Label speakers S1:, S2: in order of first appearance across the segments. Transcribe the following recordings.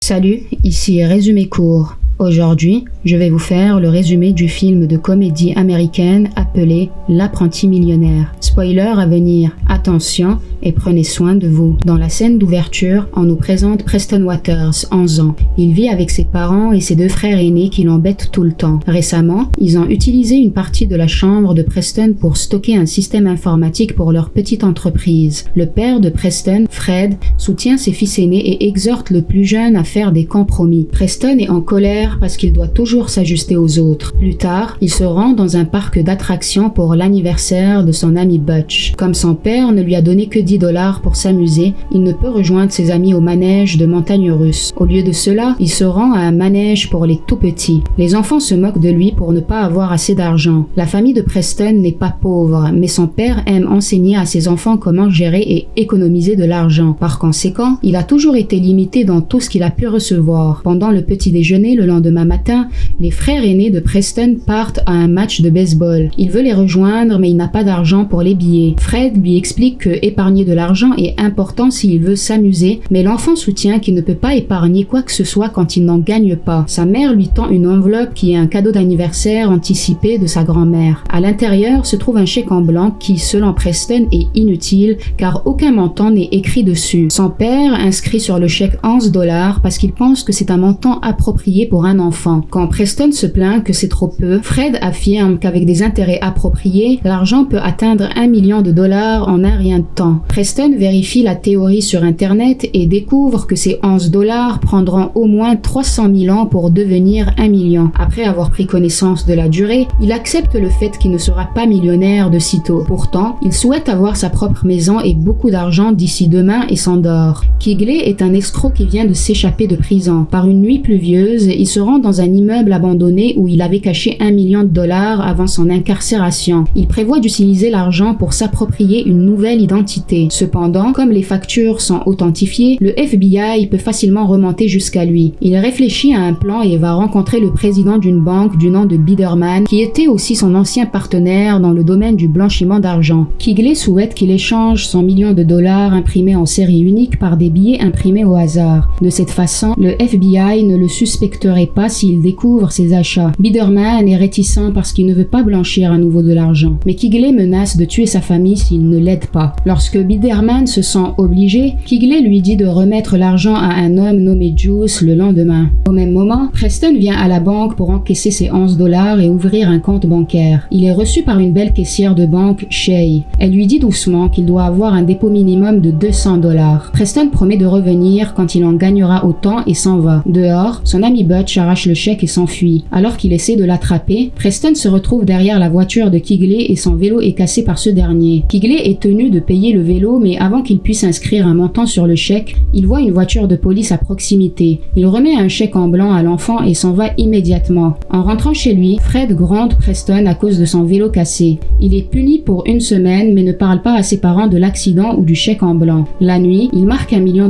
S1: Salut, ici Résumé court. Aujourd'hui, je vais vous faire le résumé du film de comédie américaine appelé L'apprenti millionnaire. Spoiler à venir, attention et prenez soin de vous. Dans la scène d'ouverture, on nous présente Preston Waters, 11 ans. Il vit avec ses parents et ses deux frères aînés qui l'embêtent tout le temps. Récemment, ils ont utilisé une partie de la chambre de Preston pour stocker un système informatique pour leur petite entreprise. Le père de Preston, Fred, soutient ses fils aînés et exhorte le plus jeune à faire des compromis. Preston est en colère parce qu'il doit toujours s'ajuster aux autres. Plus tard, il se rend dans un parc d'attractions pour l'anniversaire de son ami Butch. Comme son père ne lui a donné que $10 pour s'amuser, il ne peut rejoindre ses amis au manège de montagne russe. Au lieu de cela, il se rend à un manège pour les tout petits. Les enfants se moquent de lui pour ne pas avoir assez d'argent. La famille de Preston n'est pas pauvre, mais son père aime enseigner à ses enfants comment gérer et économiser de l'argent. Par conséquent, il a toujours été limité dans tout ce qu'il a pu recevoir. Pendant le petit déjeuner le lendemain matin, les frères aînés de Preston partent à un match de baseball. Il veut les rejoindre, mais il n'a pas d'argent pour les billets. Fred lui explique que épargner de l'argent est important s'il veut s'amuser, mais l'enfant soutient qu'il ne peut pas épargner quoi que ce soit quand il n'en gagne pas. Sa mère lui tend une enveloppe qui est un cadeau d'anniversaire anticipé de sa grand-mère. À l'intérieur se trouve un chèque en blanc qui, selon Preston, est inutile car aucun montant n'est écrit dessus. Son père inscrit sur le chèque $11 parce qu'il pense que c'est un montant approprié pour un enfant. Quand Preston se plaint que c'est trop peu, Fred affirme qu'avec des intérêts appropriés, l'argent peut atteindre $1 million en un rien de temps. Preston vérifie la théorie sur Internet et découvre que ces $11 prendront au moins 300 000 ans pour devenir 1 million. Après avoir pris connaissance de la durée, il accepte le fait qu'il ne sera pas millionnaire de sitôt. Pourtant, il souhaite avoir sa propre maison et beaucoup d'argent d'ici demain et s'endort. Kigley est un escroc qui vient de s'échapper de prison. Par une nuit pluvieuse, il se rend dans un immeuble abandonné où il avait caché $1 million avant son incarcération. Il prévoit d'utiliser l'argent pour s'approprier une nouvelle identité. Cependant, comme les factures sont authentifiées, le FBI peut facilement remonter jusqu'à lui. Il réfléchit à un plan et va rencontrer le président d'une banque du nom de Biderman, qui était aussi son ancien partenaire dans le domaine du blanchiment d'argent. Kigley souhaite qu'il échange $100 millions imprimés en série unique par des billets imprimés au hasard. De cette façon, le FBI ne le suspecterait pas s'il découvre ses achats. Biderman est réticent parce qu'il ne veut pas blanchir à nouveau de l'argent, mais Kigley menace de tuer sa famille s'il ne l'aide pas. Lorsque Biderman se sent obligé, Kigley lui dit de remettre l'argent à un homme nommé Juice le lendemain. Au même moment, Preston vient à la banque pour encaisser ses $11 et ouvrir un compte bancaire. Il est reçu par une belle caissière de banque, Shay. Elle lui dit doucement qu'il doit avoir un dépôt minimum de $200. Preston promet de revenir quand il en gagnera autant et s'en va. Dehors, son ami Butch arrache le chèque et s'enfuit. Alors qu'il essaie de l'attraper, Preston se retrouve derrière la voiture de Kigley et son vélo est cassé par ce dernier. Kigley est tenu de payer le vélo, mais avant qu'il puisse inscrire un montant sur le chèque, il voit une voiture de police à proximité. Il remet un chèque en blanc à l'enfant et s'en va immédiatement. En rentrant chez lui, Fred gronde Preston à cause de son vélo cassé. Il est puni pour 1 semaine, mais ne parle pas à ses parents de l'accident ou du chèque en blanc. La nuit, il marque $1 million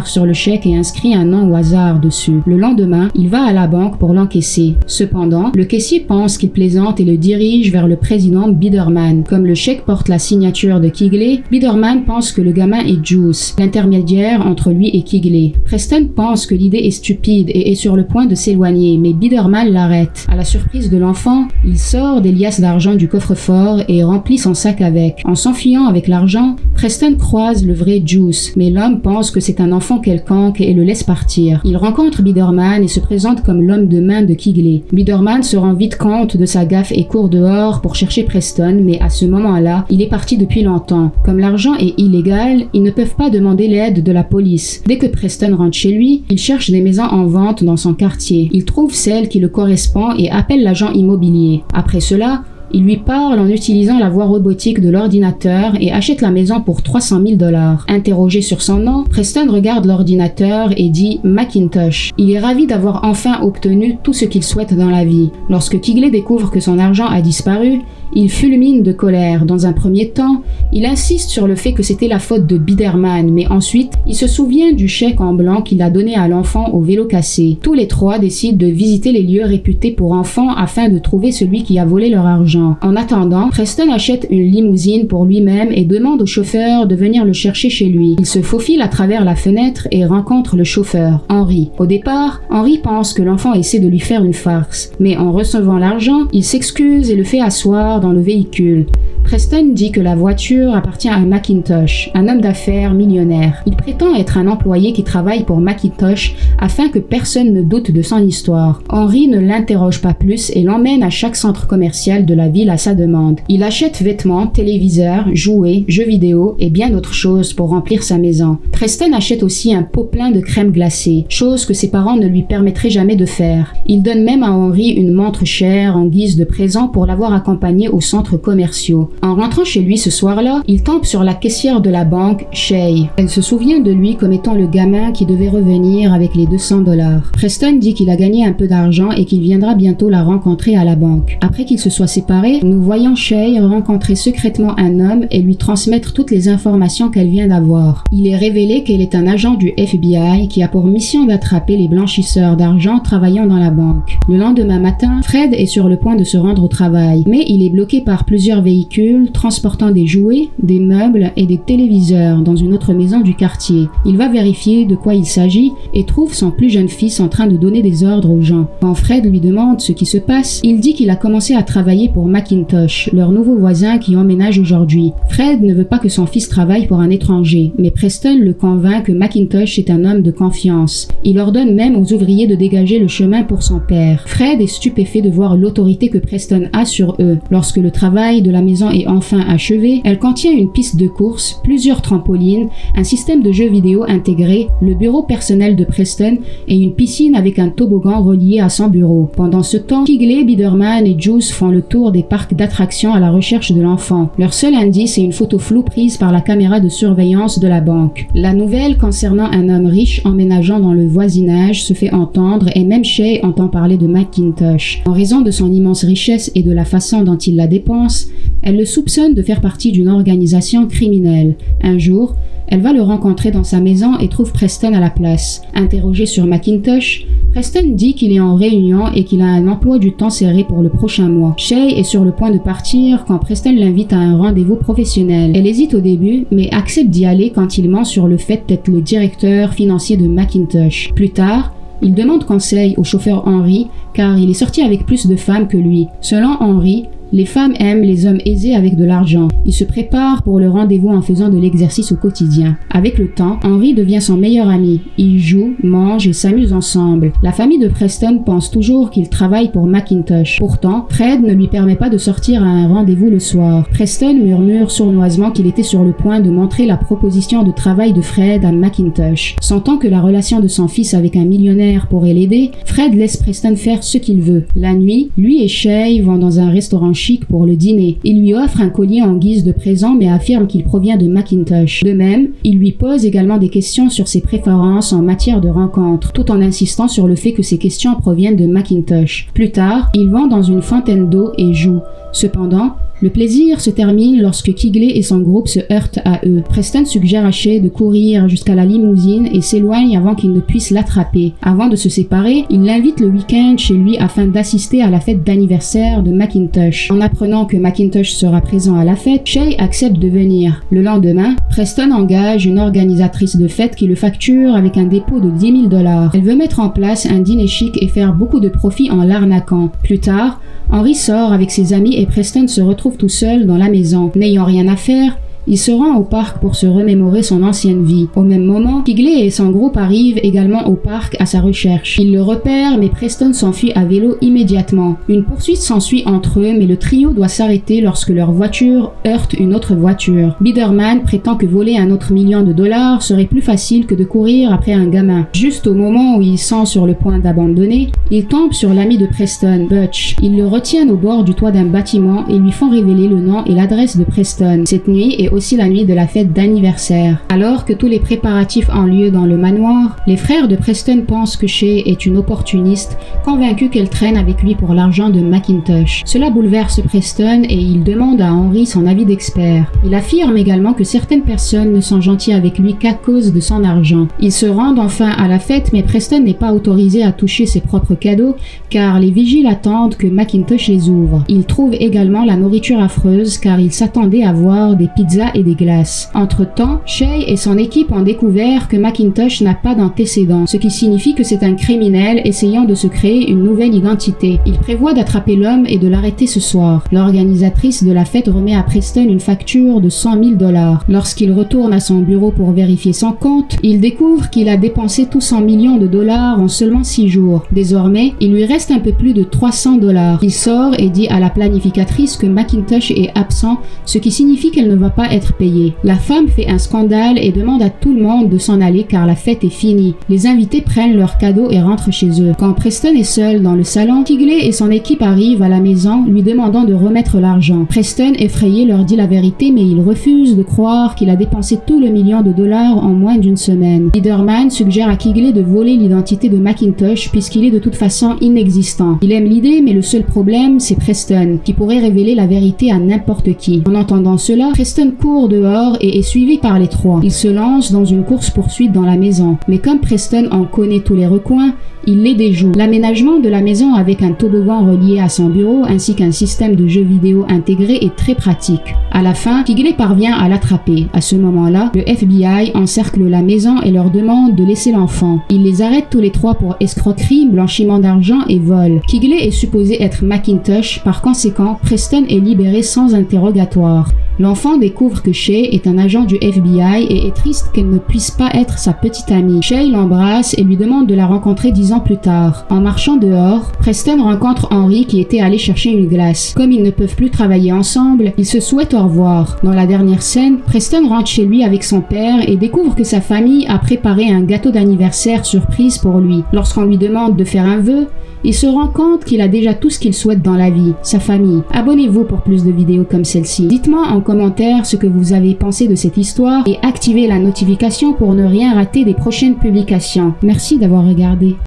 S1: sur le chèque et inscrit un nom au hasard dessus. Le lendemain, il va à la banque pour l'encaisser. Cependant, le caissier pense qu'il plaisante et le dirige vers le président Biderman. Comme le chèque porte la signature de Kigley, Biderman pense que le gamin est Juice, l'intermédiaire entre lui et Kigley. Preston pense que l'idée est stupide et est sur le point de s'éloigner, mais Biderman l'arrête. À la surprise de l'enfant, il sort des liasses d'argent du coffre-fort et remplit son sac avec. En s'enfuyant avec l'argent, Preston croise le vrai Juice, mais l'homme pense que c'est un enfant quelconque et le laisse partir. Il rencontre Biderman et se présente comme l'homme de main de Kigley. Biderman se rend vite compte de sa gaffe et court dehors pour chercher Preston, mais à ce moment-là, il est parti depuis longtemps. Comme l'argent est illégal, ils ne peuvent pas demander l'aide de la police. Dès que Preston rentre chez lui, il cherche des maisons en vente dans son quartier. Il trouve celle qui le correspond et appelle l'agent immobilier. Après cela, il lui parle en utilisant la voix robotique de l'ordinateur et achète la maison pour $300 000. Interrogé sur son nom, Preston regarde l'ordinateur et dit Macintosh. Il est ravi d'avoir enfin obtenu tout ce qu'il souhaite dans la vie. Lorsque Kigley découvre que son argent a disparu, Il fulmine de colère. Dans un premier temps, il insiste sur le fait que c'était la faute de Biderman, mais ensuite, il se souvient du chèque en blanc qu'il a donné à l'enfant au vélo cassé. Tous les trois décident de visiter les lieux réputés pour enfants afin de trouver celui qui a volé leur argent. En attendant, Preston achète une limousine pour lui-même et demande au chauffeur de venir le chercher chez lui. Il se faufile à travers la fenêtre et rencontre le chauffeur, Henry. Au départ, Henry pense que l'enfant essaie de lui faire une farce, mais en recevant l'argent, il s'excuse et le fait asseoir dans le véhicule. Preston dit que la voiture appartient à Macintosh, un homme d'affaires millionnaire. Il prétend être un employé qui travaille pour Macintosh afin que personne ne doute de son histoire. Henry ne l'interroge pas plus et l'emmène à chaque centre commercial de la ville à sa demande. Il achète vêtements, téléviseurs, jouets, jeux vidéo et bien d'autres choses pour remplir sa maison. Preston achète aussi un pot plein de crème glacée, chose que ses parents ne lui permettraient jamais de faire. Il donne même à Henry une montre chère en guise de présent pour l'avoir accompagné aux centres commerciaux. En rentrant chez lui ce soir-là, il tombe sur la caissière de la banque, Shay. Elle se souvient de lui comme étant le gamin qui devait revenir avec les $200. Preston dit qu'il a gagné un peu d'argent et qu'il viendra bientôt la rencontrer à la banque. Après qu'ils se soient séparés, nous voyons Shay rencontrer secrètement un homme et lui transmettre toutes les informations qu'elle vient d'avoir. Il est révélé qu'elle est un agent du FBI qui a pour mission d'attraper les blanchisseurs d'argent travaillant dans la banque. Le lendemain matin, Fred est sur le point de se rendre au travail, mais il est bloqué par plusieurs véhicules transportant des jouets, des meubles et des téléviseurs dans une autre maison du quartier. Il va vérifier de quoi il s'agit et trouve son plus jeune fils en train de donner des ordres aux gens. Quand Fred lui demande ce qui se passe, il dit qu'il a commencé à travailler pour Macintosh, leur nouveau voisin qui emménage aujourd'hui. Fred ne veut pas que son fils travaille pour un étranger, mais Preston le convainc que Macintosh est un homme de confiance. Il ordonne même aux ouvriers de dégager le chemin pour son père. Fred est stupéfait de voir l'autorité que Preston a sur eux. Lorsque le travail de la maison est enfin achevée, elle contient une piste de course, plusieurs trampolines, un système de jeux vidéo intégré, le bureau personnel de Preston et une piscine avec un toboggan relié à son bureau. Pendant ce temps, Kigley, Biderman et Juice font le tour des parcs d'attractions à la recherche de l'enfant. Leur seul indice est une photo floue prise par la caméra de surveillance de la banque. La nouvelle concernant un homme riche emménageant dans le voisinage se fait entendre et même Shay entend parler de Macintosh. En raison de son immense richesse et de la façon dont il la dépense, elle le soupçonne de faire partie d'une organisation criminelle. Un jour, elle va le rencontrer dans sa maison et trouve Preston à la place. Interrogé sur Macintosh, Preston dit qu'il est en réunion et qu'il a un emploi du temps serré pour le prochain mois. Shay est sur le point de partir quand Preston l'invite à un rendez-vous professionnel. Elle hésite au début, mais accepte d'y aller quand il ment sur le fait d'être le directeur financier de Macintosh. Plus tard, il demande conseil au chauffeur Henry car il est sorti avec plus de femmes que lui. Selon Henry, les femmes aiment les hommes aisés avec de l'argent. Il se prépare pour le rendez-vous en faisant de l'exercice au quotidien. Avec le temps, Henry devient son meilleur ami. Ils jouent, mangent et s'amusent ensemble. La famille de Preston pense toujours qu'il travaille pour Macintosh. Pourtant, Fred ne lui permet pas de sortir à un rendez-vous le soir. Preston murmure sournoisement qu'il était sur le point de montrer la proposition de travail de Fred à Macintosh. Sentant que la relation de son fils avec un millionnaire pourrait l'aider, Fred laisse Preston faire ce qu'il veut. La nuit, lui et Shay vont dans un restaurant chic pour le dîner. Il lui offre un collier en guise de présent mais affirme qu'il provient de Macintosh. De même, il lui pose également des questions sur ses préférences en matière de rencontres, tout en insistant sur le fait que ces questions proviennent de Macintosh. Plus tard, ils vont dans une fontaine d'eau et jouent. Cependant, le plaisir se termine lorsque Kigley et son groupe se heurtent à eux. Preston suggère à Shay de courir jusqu'à la limousine et s'éloigne avant qu'il ne puisse l'attraper. Avant de se séparer, il l'invite le week-end chez lui afin d'assister à la fête d'anniversaire de Macintosh. En apprenant que Macintosh sera présent à la fête, Shay accepte de venir. Le lendemain, Preston engage une organisatrice de fête qui le facture avec un dépôt de $10 000. Elle veut mettre en place un dîner chic et faire beaucoup de profit en l'arnaquant. Plus tard, Henry sort avec ses amis et Preston se retrouve tout seul dans la maison. N'ayant rien à faire, il se rend au parc pour se remémorer son ancienne vie. Au même moment, Kigley et son groupe arrivent également au parc à sa recherche. Ils le repèrent, mais Preston s'enfuit à vélo immédiatement. Une poursuite s'ensuit entre eux, mais le trio doit s'arrêter lorsque leur voiture heurte une autre voiture. Biderman prétend que voler un autre $1 million serait plus facile que de courir après un gamin. Juste au moment où ils sont sur le point d'abandonner, ils tombent sur l'ami de Preston, Butch. Ils le retiennent au bord du toit d'un bâtiment et lui font révéler le nom et l'adresse de Preston. Cette nuit, et aussi la nuit de la fête d'anniversaire. Alors que tous les préparatifs ont lieu dans le manoir, les frères de Preston pensent que Shay est une opportuniste, convaincue qu'elle traîne avec lui pour l'argent de Macintosh. Cela bouleverse Preston et il demande à Henry son avis d'expert. Il affirme également que certaines personnes ne sont gentilles avec lui qu'à cause de son argent. Ils se rendent enfin à la fête, mais Preston n'est pas autorisé à toucher ses propres cadeaux car les vigiles attendent que Macintosh les ouvre. Il trouve également la nourriture affreuse car il s'attendait à voir des pizzas et des glaces. Entre-temps, Shay et son équipe ont découvert que Macintosh n'a pas d'antécédents, ce qui signifie que c'est un criminel essayant de se créer une nouvelle identité. Il prévoit d'attraper l'homme et de l'arrêter ce soir. L'organisatrice de la fête remet à Preston une facture de 100 000 $. Lorsqu'il retourne à son bureau pour vérifier son compte, il découvre qu'il a dépensé tous 100 millions de dollars en seulement 6 jours. Désormais, il lui reste un peu plus de 300 $. Il sort et dit à la planificatrice que Macintosh est absent, ce qui signifie qu'elle ne va pas être payée. La femme fait un scandale et demande à tout le monde de s'en aller car la fête est finie. Les invités prennent leurs cadeaux et rentrent chez eux. Quand Preston est seul dans le salon, Quigley et son équipe arrivent à la maison lui demandant de remettre l'argent. Preston, effrayé, leur dit la vérité mais il refuse de croire qu'il a dépensé tout le million de dollars en moins d'une semaine. Liederman suggère à Quigley de voler l'identité de Macintosh puisqu'il est de toute façon inexistant. Il aime l'idée mais le seul problème c'est Preston qui pourrait révéler la vérité à n'importe qui. En entendant cela, Preston court dehors et est suivi par les trois. Il se lance dans une course-poursuite dans la maison. Mais comme Preston en connaît tous les recoins, il les déjoue. L'aménagement de la maison avec un toboggan relié à son bureau ainsi qu'un système de jeux vidéo intégré est très pratique. À la fin, Quigley parvient à l'attraper. À ce moment-là, le FBI encercle la maison et leur demande de laisser l'enfant. Il les arrête tous les trois pour escroquerie, blanchiment d'argent et vol. Quigley est supposé être Macintosh, par conséquent, Preston est libéré sans interrogatoire. L'enfant découvre que Shay est un agent du FBI et est triste qu'elle ne puisse pas être sa petite amie. Shay l'embrasse et lui demande de la rencontrer 10 ans plus tard. En marchant dehors, Preston rencontre Henry qui était allé chercher une glace. Comme ils ne peuvent plus travailler ensemble, ils se souhaitent au revoir. Dans la dernière scène, Preston rentre chez lui avec son père et découvre que sa famille a préparé un gâteau d'anniversaire surprise pour lui. Lorsqu'on lui demande de faire un vœu, il se rend compte qu'il a déjà tout ce qu'il souhaite dans la vie, sa famille. Abonnez-vous pour plus de vidéos comme celle-ci. Dites-moi en commentaire ce que vous avez pensé de cette histoire et activez la notification pour ne rien rater des prochaines publications. Merci d'avoir regardé.